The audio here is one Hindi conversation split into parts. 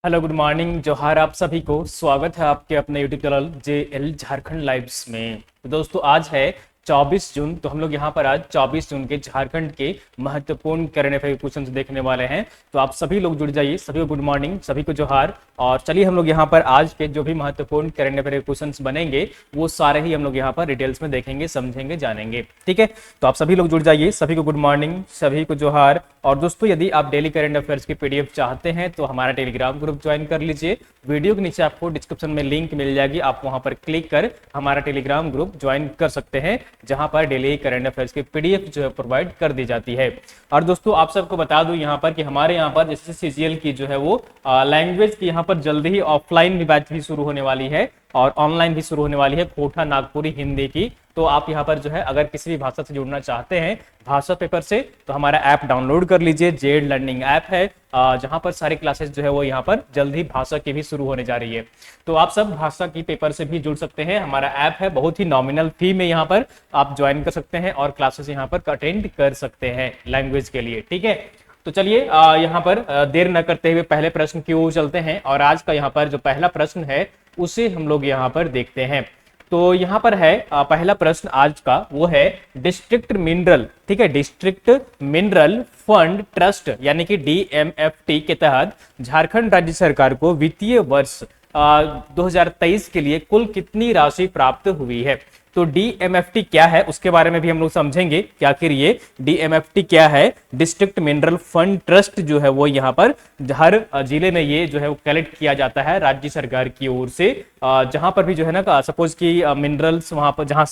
हेलो गुड मॉर्निंग जोहार आप सभी को स्वागत है आपके अपने YouTube channel JL Jharkhand lives में। तो दोस्तों आज है 24 जून। तो हम लोग यहाँ पर आज 24 जून के झारखंड के महत्वपूर्ण करंट अफेयर क्वेश्चन देखने वाले हैं। तो आप सभी लोग जुड़ जाइए। सभी को गुड मॉर्निंग, सभी को जोहार। और चलिए हम लोग यहाँ पर आज के जो भी महत्वपूर्ण करंट अफेयर क्वेश्चन बनेंगे वो सारे ही हम लोग यहाँ पर डिटेल्स में देखेंगे, समझेंगे, जानेंगे। ठीक है, तो आप सभी लोग जुड़ जाइए। सभी को गुड मॉर्निंग, सभी को जोहार। और दोस्तों यदि आप डेली करंट अफेयर्स की PDF चाहते हैं तो हमारा टेलीग्राम ग्रुप ज्वाइन कर लीजिए। वीडियो के नीचे आपको डिस्क्रिप्शन में लिंक मिल जाएगी, आप वहां पर क्लिक कर हमारा टेलीग्राम ग्रुप ज्वाइन कर सकते हैं, जहां पर डेली करंट अफेयर्स की PDF जो है प्रोवाइड कर दी जाती है। और दोस्तों आप सबको बता दूं यहाँ पर कि हमारे यहाँ पर जैसे CGL की जो है वो लैंग्वेज की यहाँ पर जल्दी ही ऑफलाइन भी बैच भी शुरू होने वाली है और ऑनलाइन भी शुरू होने वाली है, कोटा नागपुरी हिंदी की। तो आप यहाँ पर जो है अगर किसी भी भाषा से जुड़ना चाहते हैं भाषा पेपर से, तो हमारा ऐप डाउनलोड कर लीजिए। जेड लर्निंग ऐप है, जहां पर सारी क्लासेस जो है वो यहाँ पर जल्द ही भाषा की भी शुरू होने जा रही है। तो आप सब भाषा की पेपर से भी जुड़ सकते हैं। हमारा ऐप है, बहुत ही नॉमिनल फी में यहाँ पर आप ज्वाइन कर सकते हैं और क्लासेस यहाँ पर अटेंड कर सकते हैं लैंग्वेज के लिए। ठीक है, तो चलिए यहाँ पर देर न करते हुए पहले प्रश्न की ओर चलते हैं। और आज का यहाँ पर जो पहला प्रश्न है उसे हम लोग यहाँ पर देखते हैं। तो यहाँ पर है पहला प्रश्न आज का, वो है डिस्ट्रिक्ट मिनरल, ठीक है, डिस्ट्रिक्ट मिनरल फंड ट्रस्ट यानी कि DMFT के तहत झारखंड राज्य सरकार को वित्तीय वर्ष 2023 के लिए कुल कितनी राशि प्राप्त हुई है। तो DMFT क्या है उसके बारे में भी हम लोग समझेंगे कि आखिर ये DMFT क्या है। डिस्ट्रिक्ट मिनरल फंड ट्रस्ट जो है वो यहाँ पर हर जिले में ये जो है वो कलेक्ट किया जाता है राज्य सरकार की ओर से। जहां पर भी जो है ना सपोज की मिनरल्स वहां पर जहां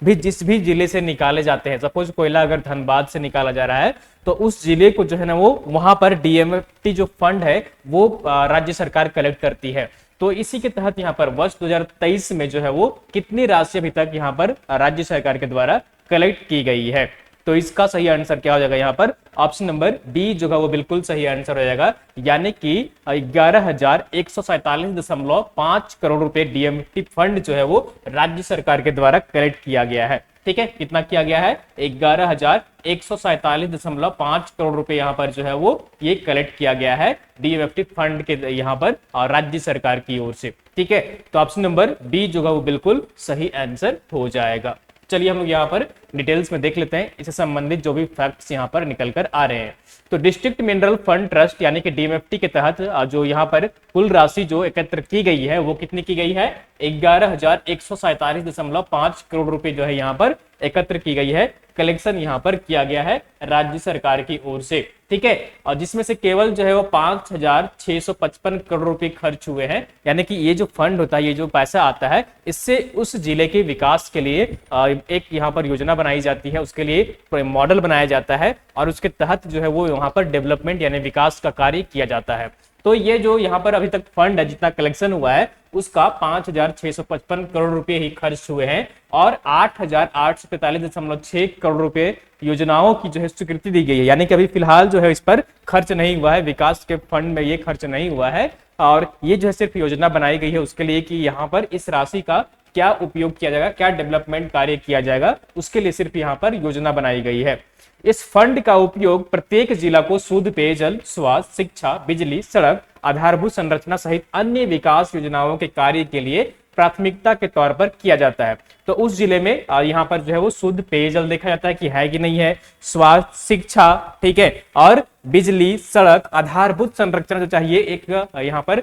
भी जिस भी जिले से निकाले जाते हैं, सपोज कोयला अगर धनबाद से निकाला जा रहा है तो उस जिले को जो है ना वो वहां पर DMFT जो फंड है वो राज्य सरकार कलेक्ट करती है। तो इसी के तहत यहाँ पर वर्ष 2023 में जो है वो कितनी राशि अभी तक यहाँ पर राज्य सरकार के द्वारा कलेक्ट की गई है। तो इसका सही आंसर क्या हो जाएगा, यहाँ पर ऑप्शन नंबर डी जो है वो बिल्कुल सही आंसर हो जाएगा, यानी कि 11,147.5 करोड़ रुपए DMFT फंड जो है वो राज्य सरकार के द्वारा कलेक्ट किया गया है। ठीक है, कितना किया गया है, 11,147.5 करोड़ रुपए यहाँ पर जो है वो ये कलेक्ट किया गया है DMFT फंड के यहाँ पर राज्य सरकार की ओर से। ठीक है, तो ऑप्शन नंबर बी जो है वो बिल्कुल सही आंसर हो जाएगा। चलिए हम लोग यहाँ पर डिटेल्स में देख लेते हैं इससे संबंधित जो भी फैक्ट्स यहाँ पर निकल कर आ रहे हैं। तो डिस्ट्रिक्ट मिनरल फंड ट्रस्ट यानी कि DMFT के तहत जो यहाँ पर कुल राशि जो एकत्र की गई है वो कितनी की गई है, 11,147.5 करोड़ रुपए जो है यहाँ पर एकत्र की गई है। कलेक्शन यहाँ पर किया गया है राज्य सरकार की ओर से। ठीक है, और जिसमें से केवल जो है वो 5,655 करोड़ रुपए खर्च हुए हैं, यानी कि ये जो फंड होता है, ये जो पैसा आता है, इससे उस जिले के विकास के लिए एक यहाँ पर योजना बनाई जाती है, उसके लिए मॉडल बनाया जाता है और उसके तहत जो है वो यहाँ पर डेवलपमेंट यानी विकास का कार्य किया जाता है। तो ये जो यहाँ पर अभी तक फंड है, जितना कलेक्शन हुआ है उसका 5,655 करोड़ रुपए ही खर्च हुए हैं और 8,845.6 करोड़ रुपए योजनाओं की जो है स्वीकृति दी गई है, यानी कि अभी फिलहाल जो है इस पर खर्च नहीं हुआ है, विकास के फंड में ये खर्च नहीं हुआ है। और ये जो है सिर्फ योजना बनाई गई है उसके लिए कि यहाँ पर इस राशि का क्या उपयोग किया जाएगा, क्या डेवलपमेंट कार्य किया जाएगा, उसके लिए सिर्फ यहाँ पर योजना बनाई गई है। इस फंड का उपयोग प्रत्येक जिला को शुद्ध पेयजल, स्वास्थ्य, शिक्षा, बिजली, सड़क, आधारभूत संरचना सहित अन्य विकास योजनाओं के कार्य के लिए प्राथमिकता के तौर पर किया जाता है। तो उस जिले में यहाँ पर जो है वो शुद्ध पेयजल देखा जाता है कि है कि नहीं है, स्वास्थ्य, शिक्षा, ठीक है, और बिजली, सड़क, आधारभूत संरचना जो चाहिए एक यहाँ पर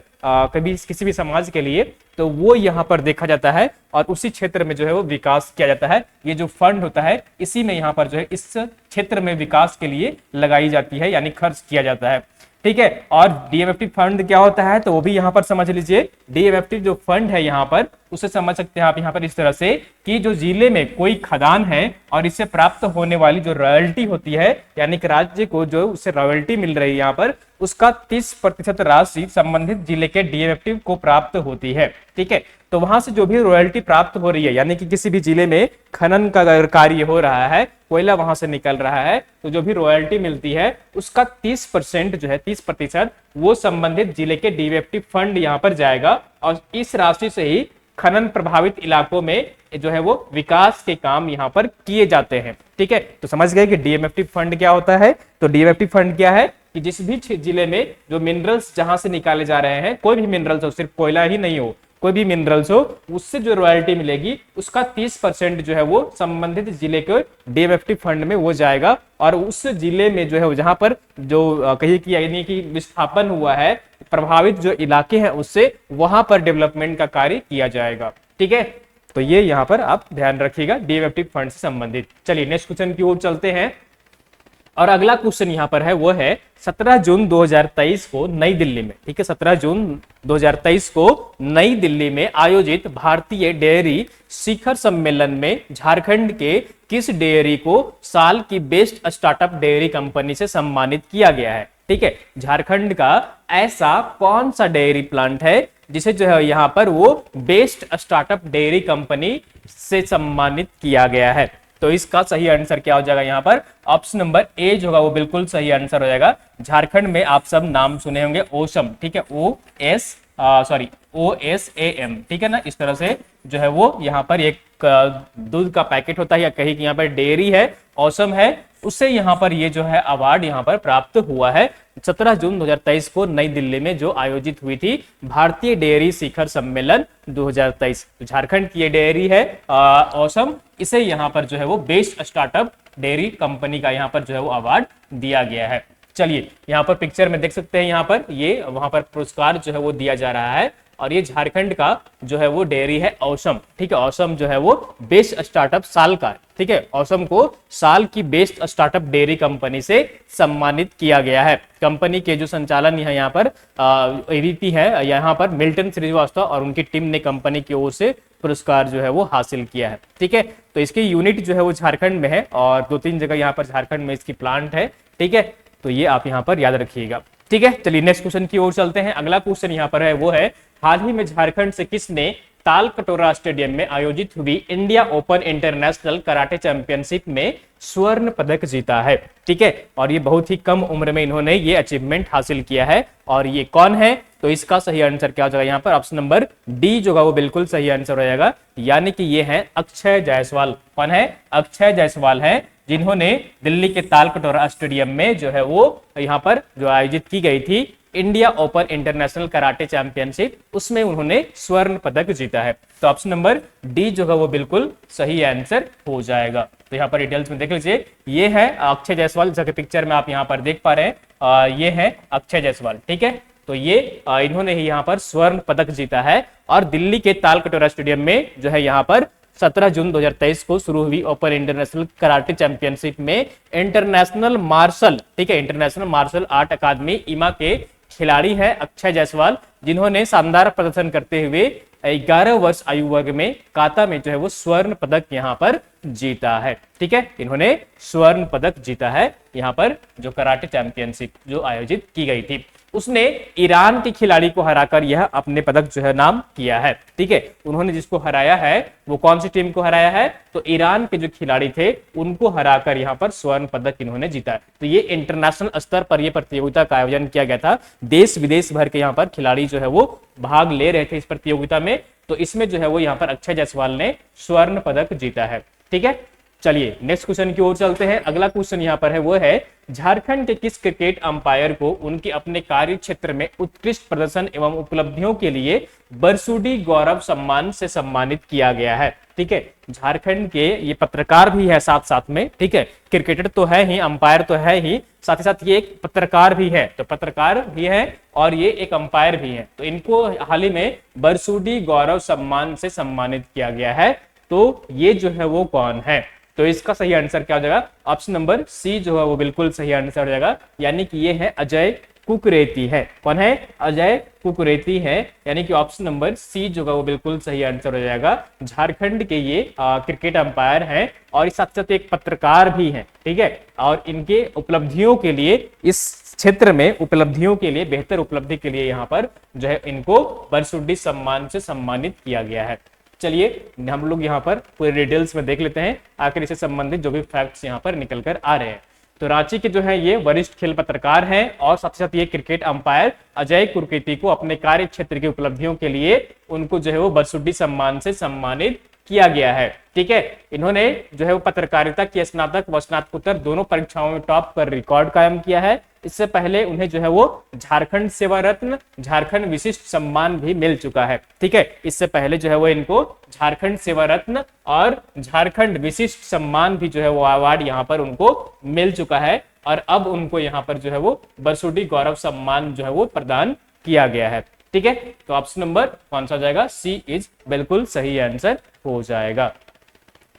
कभी किसी भी समाज के लिए, तो वो यहाँ पर देखा जाता है और उसी क्षेत्र में जो है वो विकास किया जाता है। ये जो फंड होता है इसी में यहाँ पर जो है इस क्षेत्र में विकास के लिए लगाई जाती है, यानी खर्च किया जाता है। ठीक है, और DMFT फंड क्या होता है तो वो भी यहाँ पर समझ लीजिए। DMFT जो फंड है यहाँ पर उसे समझ सकते हैं आप यहाँ पर इस तरह से कि जो जिले में कोई खदान है और इससे प्राप्त होने वाली जो रॉयल्टी होती है, यानी कि राज्य को जो उससे रॉयल्टी मिल रही है यहाँ पर, उसका 30% राशि संबंधित जिले के DMFT को प्राप्त होती है। ठीक है, तो वहां से जो भी रॉयल्टी प्राप्त हो रही है, यानी कि किसी भी जिले में खनन का कार्य हो रहा है, कोयला वहां से निकल रहा है, तो जो भी रॉयल्टी मिलती है उसका 30% जो है 30% वो संबंधित जिले के DMFT फंड यहाँ पर जाएगा और इस राशि से ही खनन प्रभावित इलाकों में जो है वो विकास के काम यहाँ पर किए जाते हैं। ठीक है, तो समझ गए कि डीएमएफटी फंड क्या होता है। तो डीएमएफटी फंड क्या है कि जिस भी जिले में जो मिनरल्स जहां से निकाले जा रहे हैं, कोई भी मिनरल्स हो, सिर्फ कोयला ही नहीं हो, कोई भी मिनरल्स हो, उससे जो रॉयल्टी मिलेगी उसका 30% जो है वो संबंधित जिले के डीएमएफटी फंड में वो जाएगा। और उस जिले में जो है जहां पर जो कहीं की यानी कि विस्थापन हुआ है, प्रभावित जो इलाके हैं उससे, वहां पर डेवलपमेंट का कार्य किया जाएगा। ठीक है, तो ये यहाँ पर आप ध्यान रखिएगा डीएमएफटी फंड से संबंधित। चलिए नेक्स्ट क्वेश्चन की ओर चलते हैं। और अगला क्वेश्चन यहाँ पर है वो है 17 जून 2023 को नई दिल्ली में, ठीक है, 17 जून 2023 को नई दिल्ली में आयोजित भारतीय डेयरी शिखर सम्मेलन में झारखंड के किस डेयरी को साल की बेस्ट स्टार्टअप डेयरी कंपनी से सम्मानित किया गया है। ठीक है, झारखंड का ऐसा कौन सा डेयरी प्लांट है जिसे जो है यहाँ पर वो बेस्ट स्टार्टअप डेयरी कंपनी से सम्मानित किया गया है। तो इसका सही आंसर क्या हो जाएगा यहाँ पर, ऑप्शन नंबर ए जो होगा वो बिल्कुल सही आंसर हो जाएगा। झारखंड में आप सब नाम सुने होंगे ओसम, ठीक है, OSAM, ठीक है ना, इस तरह से जो है वो यहाँ पर एक दूध का पैकेट होता है या कहीं यहाँ पर डेयरी है, ओसम है, उससे यहाँ पर ये जो है अवार्ड यहाँ पर प्राप्त हुआ है 17 जून 2023 को नई दिल्ली में जो आयोजित हुई थी भारतीय डेयरी शिखर सम्मेलन 2023। तो झारखंड की ये डेयरी है ओसम, इसे यहाँ पर जो है वो बेस्ट स्टार्टअप डेयरी कंपनी का यहाँ पर जो है वो अवार्ड दिया गया है। चलिए यहाँ पर पिक्चर में देख सकते हैं, यहाँ पर ये वहां पर पुरस्कार जो है वो दिया जा रहा है और ये झारखंड का जो है वो डेयरी है ओसम। ठीक है, ओसम जो है वो बेस्ट स्टार्टअप साल का, ठीक है, ओसम को साल की बेस्ट स्टार्टअप डेयरी कंपनी से सम्मानित किया गया है। कंपनी के जो संचालन है यहाँ पर एवीपी है यहाँ पर मिल्टन श्रीवास्तव और उनकी टीम ने कंपनी की ओर से पुरस्कार जो है वो हासिल किया है। ठीक है, तो इसकी यूनिट जो है वो झारखंड में है और 2-3 जगह यहाँ पर झारखंड में इसकी प्लांट है। ठीक है, तो ये आप यहाँ पर याद रखिएगा। ठीक है, चलिए नेक्स्ट क्वेश्चन की ओर चलते हैं। अगला क्वेश्चन यहाँ पर है वो है हाल ही में झारखंड से किसने ताल कटोरा स्टेडियम में आयोजित हुई India open international karate championship में स्वर्ण पदक जीता है। ठीक है, और ये बहुत ही कम उम्र में इन्होंने ये अचीवमेंट हासिल किया है और ये कौन है, तो इसका सही आंसर क्या हो जाएगा यहाँ पर, ऑप्शन नंबर डी जो है वो बिल्कुल सही आंसर हो जाएगा, यानी कि ये है अक्षय जायसवाल। कौन है, अक्षय जायसवाल है, जिन्होंने दिल्ली के ताल कटोरा स्टेडियम में जो है वो यहाँ पर जो आयोजित की गई थी India open international karate championship, उसमें उन्होंने स्वर्ण पदक जीता है। तो ऑप्शन नंबर डी जो है वो बिल्कुल सही आंसर हो जाएगा। तो यहाँ पर डिटेल्स में देख लीजिए, ये है अक्षय जायसवाल, जैसे पिक्चर में आप यहाँ पर देख पा रहे हैं, ये है अक्षय जायसवाल। ठीक है, तो ये इन्होंने ही यहाँ पर स्वर्ण पदक जीता है और दिल्ली के ताल कटोरा स्टेडियम में जो है यहाँ पर 17 जून 2023 को शुरू हुई ओपन इंटरनेशनल कराटे चैंपियनशिप में इंटरनेशनल मार्शल, ठीक है, इंटरनेशनल मार्शल आर्ट अकादमी इमा के खिलाड़ी है अक्षय जायसवाल, जिन्होंने शानदार प्रदर्शन करते हुए 11 वर्ष आयु वर्ग में काता में जो है वो स्वर्ण पदक यहाँ पर जीता है। ठीक है, इन्होंने स्वर्ण पदक जीता है यहाँ पर जो कराटे चैंपियनशिप जो आयोजित की गई थी, उसने ईरान के खिलाड़ी को हराकर यह अपने पदक जो है नाम किया है। ठीक है, उन्होंने जिसको हराया है वो कौन सी टीम को हराया है, तो ईरान के जो खिलाड़ी थे उनको हराकर यहाँ पर स्वर्ण पदक इन्होंने जीता है। तो ये इंटरनेशनल स्तर पर ये प्रतियोगिता का आयोजन किया गया था, देश विदेश भर के यहाँ पर खिलाड़ी जो है वो भाग ले रहे थे इस प्रतियोगिता में, तो इसमें जो है वो यहाँ पर अक्षय जायसवाल ने स्वर्ण पदक जीता है। ठीक है, चलिए नेक्स्ट क्वेश्चन की ओर चलते हैं। अगला क्वेश्चन यहाँ पर है वो है झारखंड के किस क्रिकेट अंपायर को उनके अपने कार्य क्षेत्र में उत्कृष्ट प्रदर्शन एवं उपलब्धियों के लिए बरसुडी गौरव सम्मान से सम्मानित किया गया है। ठीक है, झारखंड के ये पत्रकार भी है साथ साथ में, ठीक है, क्रिकेटर तो है ही, अंपायर तो है ही, साथ ही साथ ये एक पत्रकार भी है, तो पत्रकार भी है और ये एक अंपायर भी है, तो इनको हाल ही में बरसुडी गौरव सम्मान से सम्मानित किया गया है। तो ये जो है वो कौन है, तो इसका सही आंसर क्या हो जाएगा, ऑप्शन नंबर सी जो है वो बिल्कुल सही आंसर हो जाएगा, यानी कि ये है अजय कुकरेती है। कौन है, अजय कुकरेती है, यानी कि ऑप्शन नंबर सी जो है वो बिल्कुल सही आंसर हो जाएगा। झारखंड के ये क्रिकेट अंपायर हैं और इस साथ साथ एक पत्रकार भी हैं। ठीक है, और इनके उपलब्धियों के लिए इस क्षेत्र में उपलब्धियों के लिए बेहतर उपलब्धि के लिए यहाँ पर जो है इनको बरसुडी सम्मान से सम्मानित किया गया है। चलिए हम लोग यहाँ पर पूरे डिटेल्स में देख लेते हैं आखिर इससे संबंधित जो भी फैक्ट्स यहाँ पर निकल कर आ रहे हैं। तो रांची के जो है ये वरिष्ठ खेल पत्रकार हैं और साथ ही साथ ये क्रिकेट अंपायर अजय कुरकेती को अपने कार्य क्षेत्र की उपलब्धियों के लिए उनको जो है वो बरसुड्डी सम्मान से सम्मानित किया गया है। ठीक है, इन्होंने जो है वो पत्रकारिता की स्नातक व स्नातकोत्तर दोनों परीक्षाओं में टॉप पर रिकॉर्ड कायम किया है। इससे पहले उन्हें जो है वो झारखंड सेवा रत्न, झारखंड विशिष्ट सम्मान भी मिल चुका है। ठीक है, इससे पहले जो है वो इनको झारखंड सेवा रत्न और झारखंड विशिष्ट सम्मान भी जो है वो अवार्ड यहाँ पर उनको मिल चुका है और अब उनको यहाँ पर जो है वो बरसुड्डी गौरव सम्मान जो है वो प्रदान किया गया है। ठीक है, तो ऑप्शन नंबर कौन सा हो जाएगा? सी इज बिल्कुल सही आंसर हो जाएगा।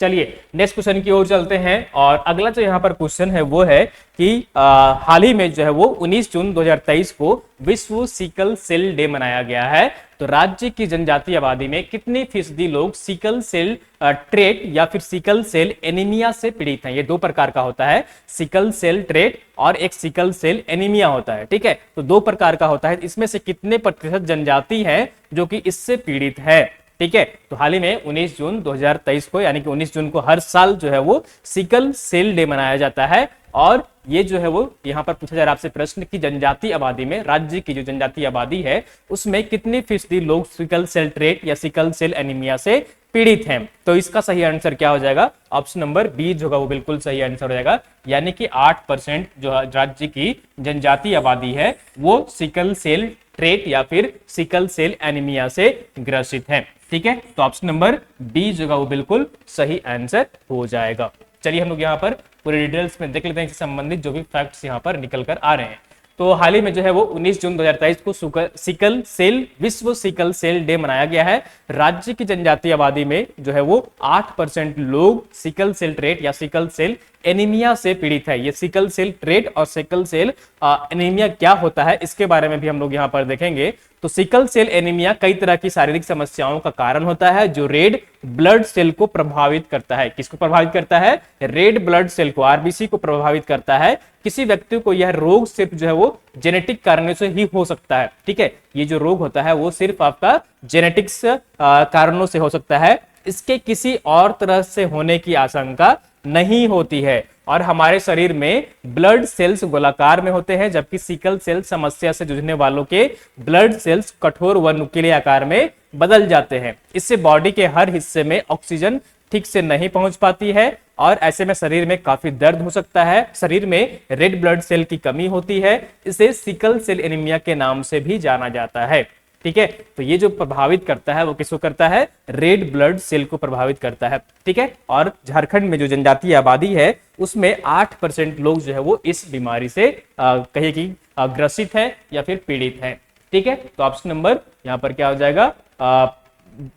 चलिए नेक्स्ट क्वेश्चन की ओर चलते हैं और अगला जो यहाँ पर क्वेश्चन है वो है कि हाल ही में जो है वो 19 जून 2023 को विश्व सिकल सेल डे मनाया गया है। तो राज्य की जनजातीय आबादी में कितनी फीसदी लोग सिकल सेल ट्रेट या फिर सिकल सेल एनीमिया से पीड़ित हैं? ये दो प्रकार का होता है, सिकल सेल ट्रेट और एक सिकल सेल एनीमिया होता है। ठीक है, तो दो प्रकार का होता है। इसमें से कितने प्रतिशत जनजाति है जो कि इससे पीड़ित है? ठीक है, तो हाल ही में 19 जून 2023 को यानी कि 19 जून को हर साल जो है वो सिकल सेल डे मनाया जाता है और ये जो है वो यहाँ पर पूछा जा रहा है आपसे प्रश्न की जनजातीय आबादी में, राज्य की जो जनजातीय आबादी है उसमें कितनी फीसदी लोग सिकल सेल ट्रेट या सिकल सेल एनीमिया से पीड़ित हैं? तो इसका सही आंसर क्या हो जाएगा? ऑप्शन नंबर बी जो होगा वो बिल्कुल सही आंसर हो जाएगा, यानी कि 8% जो राज्य की जनजातीय आबादी है वो सिकल सेल ट्रेट या फिर सिकल सेल एनीमिया से ग्रसित है। ठीक है, तो ऑप्शन नंबर बी जो है वो बिल्कुल सही आंसर हो जाएगा। चलिए हम लोग यहाँ पर पूरे डिटेल्स में देख लेते हैं इससे संबंधित जो भी फैक्ट्स यहाँ पर निकल कर आ रहे हैं। तो हाल ही में जो है वो 19 जून 2023 को सिकल सेल विश्व सिकल सेल डे मनाया गया है। राज्य की जनजातीय आबादी में जो है वो 8% लोग सिकल सेल ट्रेट या सिकल सेल एनीमिया से पीड़ित है। ये सिकल सेल ट्रेट और सिकल सेल एनीमिया क्या होता है इसके बारे में भी हम लोग यहाँ पर देखेंगे। तो सिकल सेल एनीमिया कई तरह की शारीरिक समस्याओं का कारण होता है जो रेड ब्लड सेल को प्रभावित करता है। किसको प्रभावित करता है? रेड ब्लड सेल को, आरबीसी को प्रभावित करता है। किसी व्यक्ति को यह रोग सिर्फ जो है वो जेनेटिक कारणों से ही हो सकता है। ठीक है, ये जो रोग होता है वो सिर्फ आपका जेनेटिक्स कारणों से हो सकता है, इसके किसी और तरह से होने की आशंका नहीं होती है। और हमारे शरीर में ब्लड सेल्स गोलाकार में होते हैं जबकि सिकल सेल समस्या से जूझने वालों के ब्लड सेल्स कठोर व नुकीले आकार में बदल जाते हैं। इससे बॉडी के हर हिस्से में ऑक्सीजन ठीक से नहीं पहुंच पाती है और ऐसे में शरीर में काफी दर्द हो सकता है। शरीर में रेड ब्लड सेल की कमी होती है, इसे सिकल सेल एनीमिया के नाम से भी जाना जाता है। ठीक है, तो ये जो प्रभावित करता है वो किसको करता है? रेड ब्लड सेल को प्रभावित करता है। ठीक है, और झारखंड में जो जनजातीय आबादी है उसमें 8% लोग जो है वो इस बीमारी से कहिए कि ग्रसित है या फिर पीड़ित है। ठीक है, तो ऑप्शन नंबर यहाँ पर क्या हो जाएगा?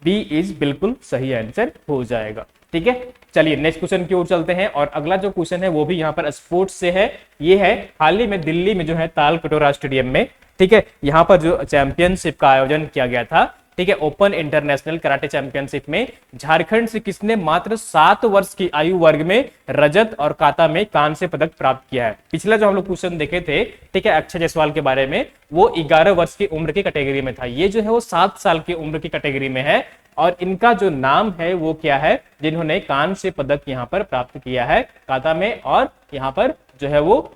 बी इज बिल्कुल सही आंसर हो जाएगा। ठीक है, चलिए नेक्स्ट क्वेश्चन की ओर चलते हैं और अगला जो क्वेश्चन है वो भी यहाँ पर स्पोर्ट्स से है। ये है हाल ही में दिल्ली में जो है ताल कटोरा स्टेडियम में, ठीक है, यहाँ पर जो चैंपियनशिप का आयोजन किया गया था, ठीक है, ओपन इंटरनेशनल कराटे चैंपियनशिप में झारखंड से किसने मात्र 7 वर्ष की आयु वर्ग में रजत और काता में कांस्य पदक प्राप्त किया है? पिछला जो हम लोग क्वेश्चन देखे थे, ठीक है, अक्षय जायसवाल के बारे में, वो 11 वर्ष की उम्र की कैटेगरी में था। ये जो है वो 7 साल की उम्र की कैटेगरी में है और इनका जो नाम है वो क्या है जिन्होंने कांस्य पदक यहाँ पर प्राप्त किया है काता में, और यहाँ पर जो है वो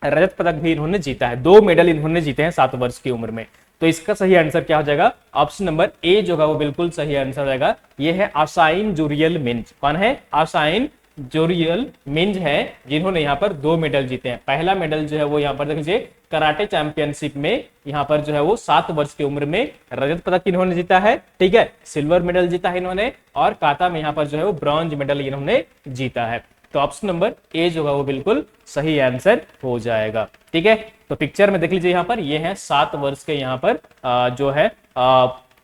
रजत पदक भी इन्होंने जीता है। 2 मेडल इन्होंने जीते हैं 7 वर्ष की उम्र में। तो इसका सही आंसर क्या हो जाएगा? ऑप्शन नंबर ए जो होगा वो बिल्कुल सही आंसर हो जाएगा। ये है आसाइन जोरियल मिंज। कौन है? आसाइन जोरियल मिंज है जिन्होंने यहाँ पर 2 मेडल जीते हैं। पहला मेडल जो है वो यहाँ पर देख लीजिए कराटे चैंपियनशिप में यहाँ पर जो है वो 7 वर्ष की उम्र में रजत पदक इन्होंने जीता है, ठीक है, सिल्वर मेडल जीता है इन्होंने, और काता में यहाँ पर जो है वो ब्रॉन्ज मेडल इन्होंने जीता है। तो ऑप्शन नंबर ए जो है वो बिल्कुल सही आंसर हो जाएगा। ठीक है, तो पिक्चर में देख लीजिए यहाँ पर ये है 7 वर्ष के यहाँ पर जो है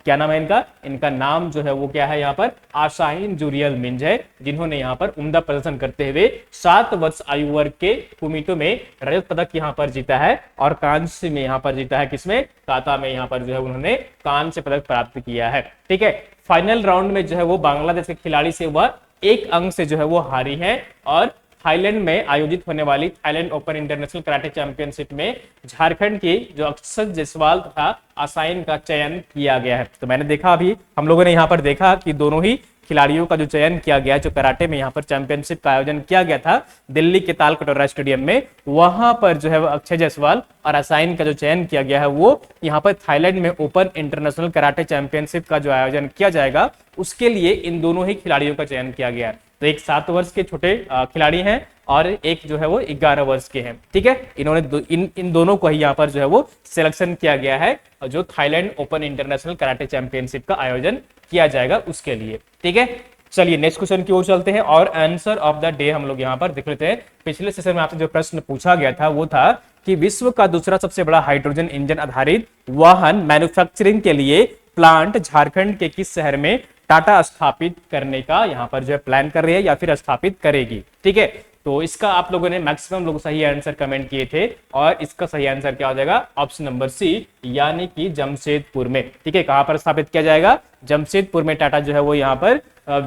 क्या नाम है इनका नाम जो है वो क्या है यहाँ पर आसाइन जोरियल मिंज है, जिन्होंने यहाँ पर उम्दा प्रदर्शन करते हुए 7 वर्ष आयु वर्ग के कुमिटो में रजत पदक यहाँ पर जीता है और कांस्य में यहाँ पर जीता है। किसमें? काता में यहाँ पर जो है उन्होंने कांस्य पदक प्राप्त किया है। ठीक है, फाइनल राउंड में जो है वो बांग्लादेश के खिलाड़ी से वह 1 अंक से जो है वो हारी है और थाईलैंड में आयोजित होने वाली Thailand open international karate championship में झारखंड की जो अक्षय जायसवाल तथा आसाइन का चयन किया गया है। तो मैंने देखा, अभी हम लोगों ने यहाँ पर देखा कि दोनों ही खिलाड़ियों का जो चयन किया गया, जो कराटे में यहाँ पर चैंपियनशिप का आयोजन किया गया था दिल्ली के ताल कटोरा स्टेडियम में, वहां पर जो है वो अक्षय जायसवाल और असाइन का जो चयन किया गया है वो यहाँ पर थाईलैंड में ओपन इंटरनेशनल कराटे चैंपियनशिप का जो आयोजन किया जाएगा उसके लिए इन दोनों ही खिलाड़ियों का चयन किया गया है। तो एक 7 वर्ष के छोटे खिलाड़ी हैं और एक जो है वो 11 वर्ष के हैं। ठीक है, इन्होंने इन दोनों को ही यहाँ पर जो है वो सिलेक्शन किया गया है जो Thailand open international karate championship का आयोजन किया जाएगा उसके लिए। ठीक है, चलिए नेक्स्ट क्वेश्चन की ओर चलते हैं और आंसर ऑफ द डे हम लोग यहाँ पर देख लेते हैं। पिछले सेशन में आपसे जो प्रश्न पूछा गया था वो था कि विश्व का दूसरा सबसे बड़ा हाइड्रोजन इंजन आधारित वाहन मैन्युफैक्चरिंग के लिए प्लांट झारखंड के किस शहर में टाटा स्थापित करने का यहाँ पर जो है प्लान कर रही है या फिर स्थापित करेगी। ठीक है, तो इसका आप लोगों ने मैक्सिमम लोग सही आंसर कमेंट किए थे और इसका सही आंसर क्या हो जाएगा, ऑप्शन नंबर सी, यानी कि जमशेदपुर में। ठीक है, कहां पर स्थापित किया जाएगा, जमशेदपुर में टाटा जो है वो यहाँ पर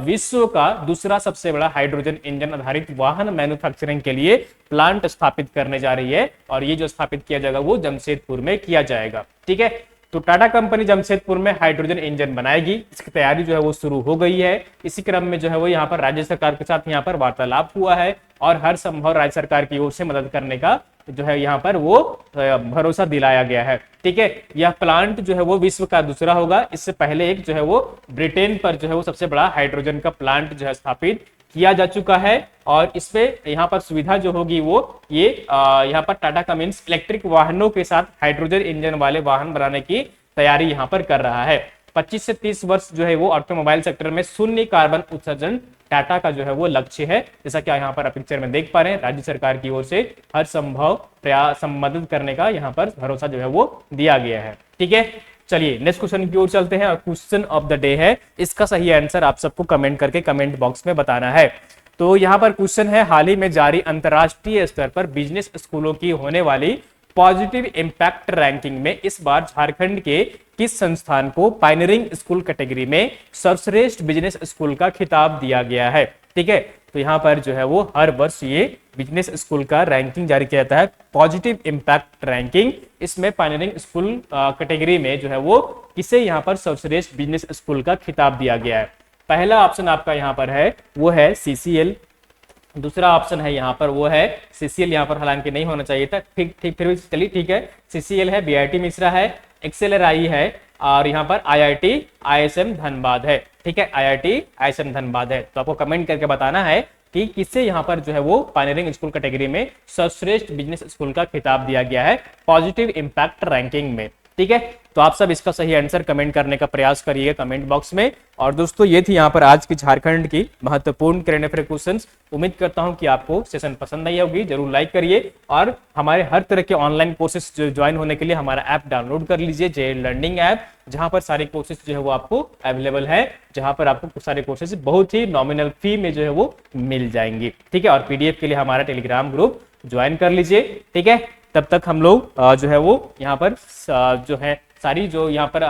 विश्व का दूसरा सबसे बड़ा हाइड्रोजन इंजन आधारित वाहन मैन्युफैक्चरिंग के लिए प्लांट स्थापित करने जा रही है और ये जो स्थापित किया जाएगा वो जमशेदपुर में किया जाएगा। ठीक है, तो टाटा कंपनी जमशेदपुर में हाइड्रोजन इंजन बनाएगी, इसकी तैयारी जो है वो शुरू हो गई है। इसी क्रम में जो है वो यहाँ पर राज्य सरकार के साथ यहाँ पर वार्तालाप हुआ है और हर संभव राज्य सरकार की ओर से मदद करने का जो है यहाँ पर वो भरोसा दिलाया गया है। ठीक है, यह प्लांट जो है वो विश्व का दूसरा होगा। इससे पहले एक जो है वो ब्रिटेन पर जो है वो सबसे बड़ा हाइड्रोजन का प्लांट जो है स्थापित किया जा चुका है और इसपे यहाँ पर सुविधा जो होगी वो ये यहाँ पर टाटा कमिंस इलेक्ट्रिक वाहनों के साथ हाइड्रोजन इंजन वाले वाहन बनाने की तैयारी यहाँ पर कर रहा है। 25 से 30 वर्ष जो है वो ऑटोमोबाइल सेक्टर में शून्य कार्बन उत्सर्जन टाटा का जो है वो लक्ष्य है। जैसा कि यहाँ पर पिक्चर में देख पा रहे हैं, राज्य सरकार की ओर से हर संभव प्रयास मदद करने का यहाँ पर भरोसा जो है वो दिया गया है। ठीक है, चलिए नेक्स्ट क्वेश्चन की ओर चलते हैं और क्वेश्चन ऑफ द डे है, इसका सही आंसर आप सबको कमेंट करके कमेंट बॉक्स में बताना है। तो यहाँ पर क्वेश्चन है, हाल ही में जारी अंतरराष्ट्रीय स्तर पर बिजनेस स्कूलों की होने वाली पॉजिटिव इंपैक्ट रैंकिंग में इस बार झारखंड के किस संस्थान को पायनियरिंग स्कूल कैटेगरी में सर्वश्रेष्ठ बिजनेस स्कूल का खिताब दिया गया है। ठीक है, तो यहाँ पर जो है वो हर वर्ष ये बिजनेस स्कूल का रैंकिंग जारी किया जाता है, पॉजिटिव इंपैक्ट रैंकिंग। इसमें पायनियरिंग स्कूल कैटेगरी में जो है वो किसे यहाँ पर सर्वश्रेष्ठ बिजनेस स्कूल का खिताब दिया गया है। पहला ऑप्शन आपका यहाँ पर है वो है सीसीएल, दूसरा ऑप्शन है यहाँ पर वो है सीसीएल, यहाँ पर हालांकि नहीं होना चाहिए था, ठीक फिर भी चलिए ठीक है, सीसीएल है, बीआईटी मिश्रा है, एक्सेलराई है और यहाँ पर आईआईटी आईएसएम धनबाद है। ठीक है, आईआईटी आईएसएम धनबाद है। तो आपको कमेंट करके बताना है कि किससे यहाँ पर जो है वो पायनियरिंग स्कूल कैटेगरी में सर्वश्रेष्ठ बिजनेस स्कूल का खिताब दिया गया है पॉजिटिव इंपैक्ट रैंकिंग में। ठीक है, तो आप सब इसका सही आंसर कमेंट करने का प्रयास करिए कमेंट बॉक्स में। और दोस्तों ये थी यहाँ पर आज की झारखंड की महत्वपूर्ण करंट अफेयर क्वेश्चंस। उम्मीद करता हूँ कि आपको सेशन पसंद आई होगी, जरूर लाइक करिए और हमारे हर तरह के ऑनलाइन कोर्सेज ज्वाइन होने के लिए हमारा ऐप डाउनलोड कर लीजिए, जे लर्निंग ऐप, जहां पर सारे कोर्सेज जो है वो आपको अवेलेबल है, जहां पर आपको सारे कोर्सेज बहुत ही नॉमिनल फी में जो है वो मिल जाएंगे। ठीक है, और पीडीएफ के लिए हमारा टेलीग्राम ग्रुप ज्वाइन कर लीजिए। ठीक है, तब तक हम लोग जो है वो यहाँ पर जो है सारी जो यहाँ पर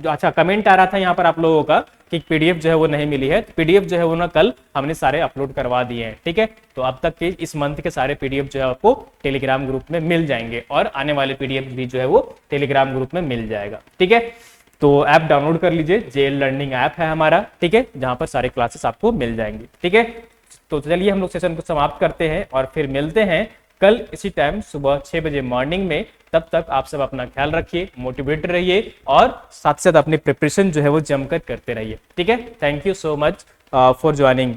जो अच्छा कमेंट आ रहा था यहाँ पर आप लोगों का कि पीडीएफ जो है वो नहीं मिली है, तो पीडीएफ जो है वो ना कल हमने सारे अपलोड करवा दिए हैं। ठीक है, तो अब तक के इस मंथ के सारे पीडीएफ जो है आपको टेलीग्राम ग्रुप में मिल जाएंगे और आने वाले पीडीएफ भी जो है वो टेलीग्राम ग्रुप में मिल जाएगा। ठीक है, तो ऐप डाउनलोड कर लीजिए, जेएल लर्निंग ऐप है हमारा। ठीक है, जहां पर सारे क्लासेस आपको मिल जाएंगे। ठीक है, तो चलिए हम लोग सेशन को समाप्त करते हैं और फिर मिलते हैं कल इसी टाइम सुबह 6 बजे मॉर्निंग में। तब तक आप सब अपना ख्याल रखिए, मोटिवेटेड रहिए और साथ साथ अपनी प्रिपरेशन जो है वो जमकर करते रहिए। ठीक है, thank you so much for joining